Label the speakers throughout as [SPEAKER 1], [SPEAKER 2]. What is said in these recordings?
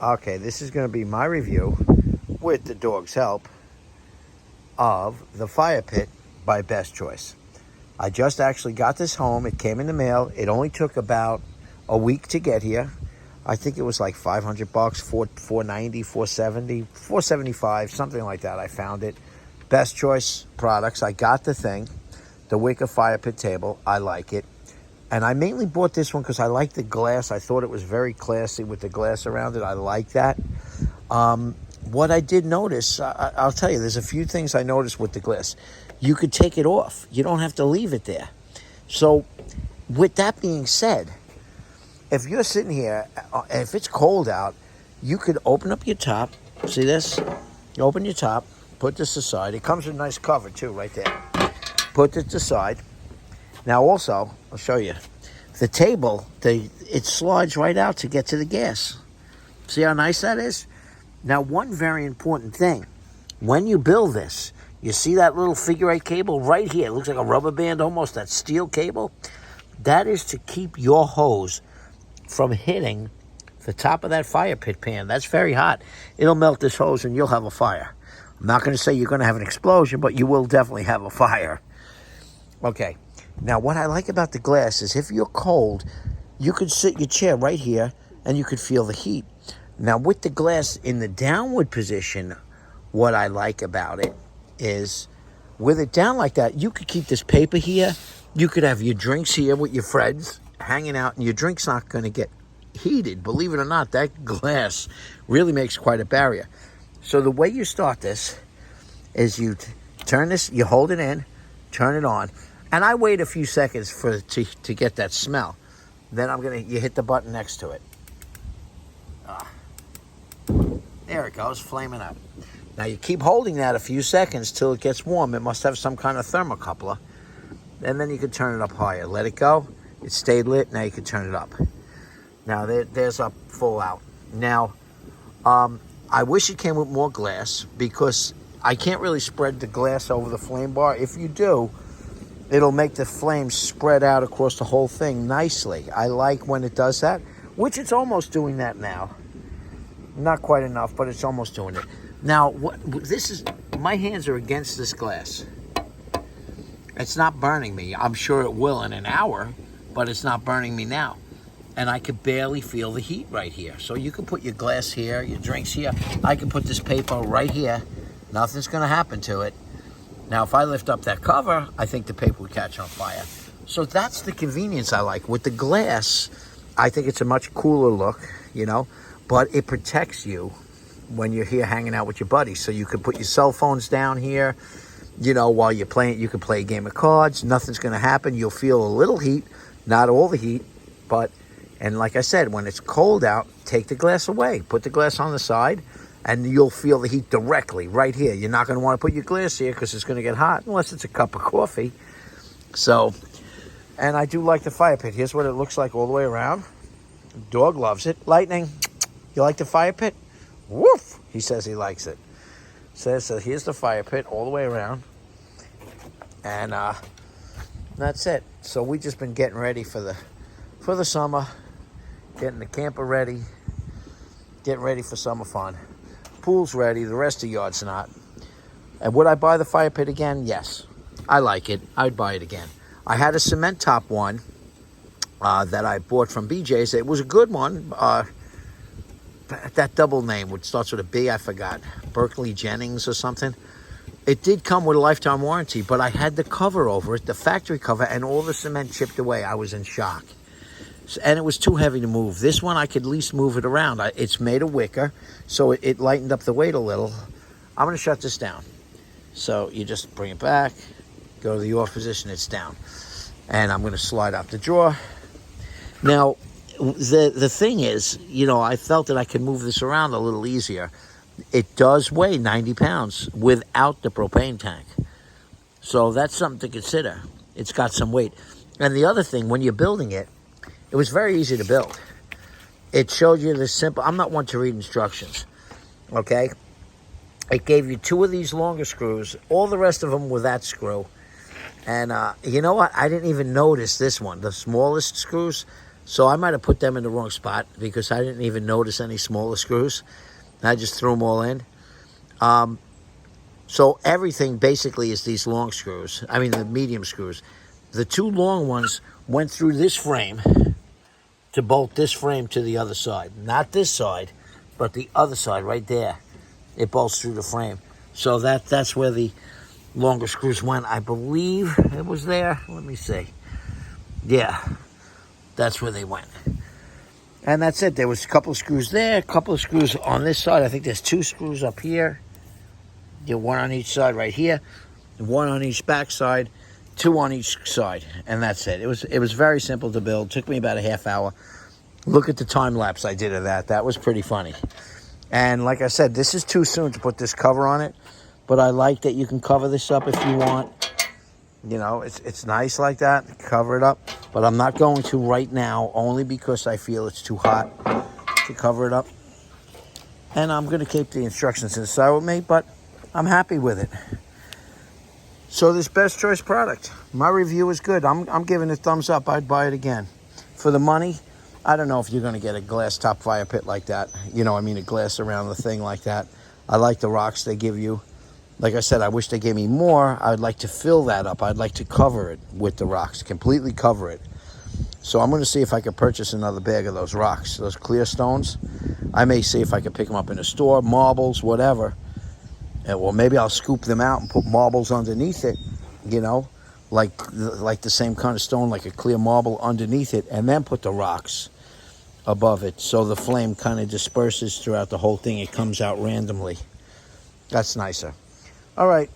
[SPEAKER 1] Okay, this is going to be my review, with the dog's help, of the fire pit by Bestchoise. I just actually got this home. It came in the mail. It only took about a week to get here. I think it was like $500, 490, 470, 475, something like that. I found it. Bestchoise products. I got the thing, the wicker fire pit table. I like it. And I mainly bought this one because I like the glass. I thought it was very classy with the glass around it. I like that. What I did notice, I'll tell you, there's a few things I noticed with the glass. You could take it off. You don't have to leave it there. So with that being said, if you're sitting here, if it's cold out, you could open up your top. See this? You open your top, put this aside. It comes with a nice cover too, right there. Put this aside. Now also, I'll show you, the table, it slides right out to get to the gas. See how nice that is? Now, one very important thing, when you build this, you see that little figure eight cable right here? It looks like a rubber band almost, that steel cable. That is to keep your hose from hitting the top of that fire pit pan. That's very hot. It'll melt this hose and you'll have a fire. I'm not going to say you're going to have an explosion, but you will definitely have a fire. Okay. Now, what I like about the glass is if you're cold, you could sit your chair right here and you could feel the heat. Now, with the glass in the downward position, what I like about it is with it down like that, you could keep this paper here. You could have your drinks here with your friends hanging out, and your drink's not going to get heated. Believe it or not, that glass really makes quite a barrier. So the way you start this is you turn this, you hold it in, turn it on. And I wait a few seconds to get that smell. Then you hit the button next to it. There it goes, flaming up. Now you keep holding that a few seconds till it gets warm. It must have some kind of thermocoupler. And then you can turn it up higher. Let it go. It stayed lit. Now you can turn it up. Now there's up full out. Now, I wish it came with more glass because I can't really spread the glass over the flame bar. If you do, it'll make the flames spread out across the whole thing nicely. I like when it does that, which it's almost doing that now. Not quite enough, but it's almost doing it. Now, my hands are against this glass. It's not burning me. I'm sure it will in an hour, but it's not burning me now. And I could barely feel the heat right here. So you can put your glass here, your drinks here. I can put this paper right here. Nothing's going to happen to it. Now, if I lift up that cover, I think the paper would catch on fire. So that's the convenience I like. With the glass, I think it's a much cooler look, but it protects you when you're here hanging out with your buddies. So you can put your cell phones down here, while you're playing. You can play a game of cards. Nothing's going to happen. You'll feel a little heat, not all the heat, and like I said, when it's cold out, take the glass away. Put the glass on the side. And you'll feel the heat directly right here. You're not going to want to put your glass here because it's going to get hot unless it's a cup of coffee. So, and I do like the fire pit. Here's what it looks like all the way around. Dog loves it. Lightning, you like the fire pit? Woof! He says he likes it. So here's the fire pit all the way around. And that's it. So we just been getting ready for the summer. Getting the camper ready. Getting ready for summer fun. Pool's ready, the rest of the yard's not. And would I buy the fire pit again? Yes. I like it. I'd buy it again. I had a cement top one that I bought from BJ's. It was a good one. That double name, which starts with a B, I forgot. Berkeley Jennings or something. It did come with a lifetime warranty, but I had the cover over it, the factory cover, and all the cement chipped away. I was in shock. And it was too heavy to move. This one, I could at least move it around. It's made of wicker, so it lightened up the weight a little. I'm going to shut this down. So you just bring it back, go to the off position, it's down. And I'm going to slide out the drawer. Now, the thing is, I felt that I could move this around a little easier. It does weigh 90 pounds without the propane tank. So that's something to consider. It's got some weight. And the other thing, when you're building it, it was very easy to build. It showed you the simple. I'm not one to read instructions, okay? It gave you 2 of these longer screws. All the rest of them were that screw. And you know what? I didn't even notice this one. The smallest screws, So I might have put them in the wrong spot because I didn't even notice any smaller screws. I just threw them all in. So everything basically is these long screws. I mean, the medium screws. The two long ones went through this frame to bolt this frame to the other side. Not this side, but the other side right there. It bolts through the frame. So that's where the longer screws went. I believe it was there. Let me see. Yeah, that's where they went. And that's it. There was a couple of screws there, a couple of screws on this side. I think there's 2 screws up here. Yeah, 1 on each side right here, 1 on each back side, 2 on each side, and that's it. It was very simple to build. Took me about a half hour. Look at the time lapse I did of that. That was pretty funny. And like I said, this is too soon to put this cover on it, but I like that you can cover this up if you want. You know, it's nice like that. Cover it up, but I'm not going to right now, only because I feel it's too hot to cover it up. And I'm going to keep the instructions inside with me, but I'm happy with it. So this Bestchoise product, my review is good. I'm giving it a thumbs up. I'd buy it again. For the money, I don't know if you're going to get a glass top fire pit like that. You know, I mean, a glass around the thing like that. I like the rocks they give you. Like I said, I wish they gave me more. I'd like to fill that up. I'd like to cover it with the rocks, completely cover it. So I'm going to see if I can purchase another bag of those rocks, those clear stones. I may see if I can pick them up in a store, marbles, whatever. Well, maybe I'll scoop them out and put marbles underneath it, you know, like the same kind of stone, like a clear marble underneath it, and then put the rocks above it so the flame kind of disperses throughout the whole thing. It comes out randomly. That's nicer. All right.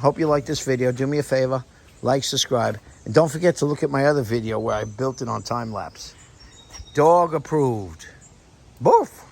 [SPEAKER 1] Hope you like this video. Do me a favor. Like, subscribe. And don't forget to look at my other video where I built it on time lapse. Dog approved. Boof.